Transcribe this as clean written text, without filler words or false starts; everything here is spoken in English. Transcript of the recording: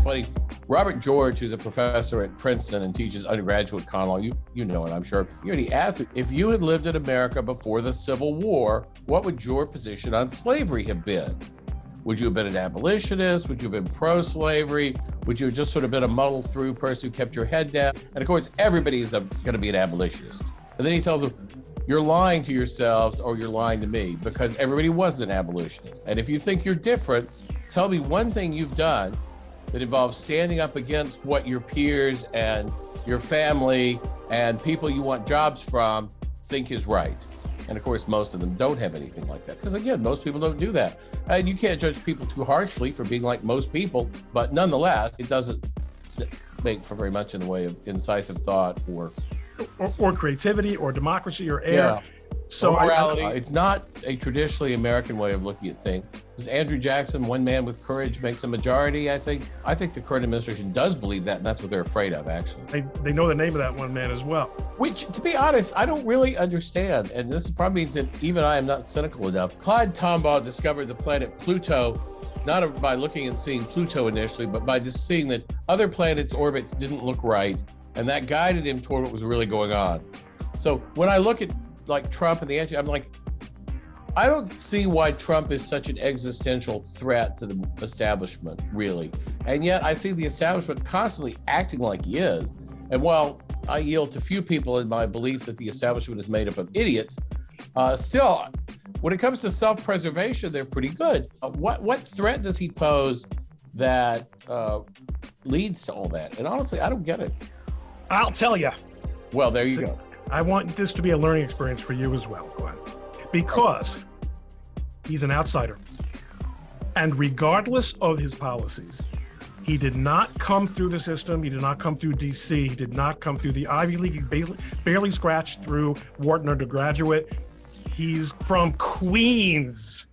funny. Robert George, who's a professor at Princeton and teaches undergraduate common law, you know it, I'm sure. He asked, if you had lived in America before the Civil War, what would your position on slavery have been? Would you have been an abolitionist? Would you have been pro-slavery? Would you have just sort of been a muddle-through person who kept your head down? And of course, everybody is going to be an abolitionist. And then he tells them, you're lying to yourselves or you're lying to me, because everybody was an abolitionist. And if you think you're different, tell me one thing you've done that involves standing up against what your peers and your family and people you want jobs from think is right. And of course, most of them don't have anything like that. Because again, most people don't do that. And you can't judge people too harshly for being like most people, but nonetheless, it doesn't make for very much in the way of incisive thought or creativity or democracy or air. Yeah. So morality. It's not a traditionally American way of looking at things. Andrew Jackson, one man with courage makes a majority, I think. I think the current administration does believe that, and that's what they're afraid of, actually. They know the name of that one man as well. Which, to be honest, I don't really understand. And this probably means that even I am not cynical enough. Clyde Tombaugh discovered the planet Pluto, not by looking and seeing Pluto initially, but by just seeing that other planets' orbits didn't look right. And that guided him toward what was really going on. So when I look at like Trump and the anti, I'm like, I don't see why Trump is such an existential threat to the establishment, really. And yet I see the establishment constantly acting like he is. And while I yield to few people in my belief that the establishment is made up of idiots, still, when it comes to self-preservation, they're pretty good. What threat does he pose that leads to all that? And honestly, I don't get it. I'll tell you. Well, there you go. I want this to be a learning experience for you as well, Glenn, because he's an outsider. And regardless of his policies, he did not come through the system. He did not come through DC. He did not come through the Ivy League. He barely scratched through Wharton undergraduate. He's from Queens.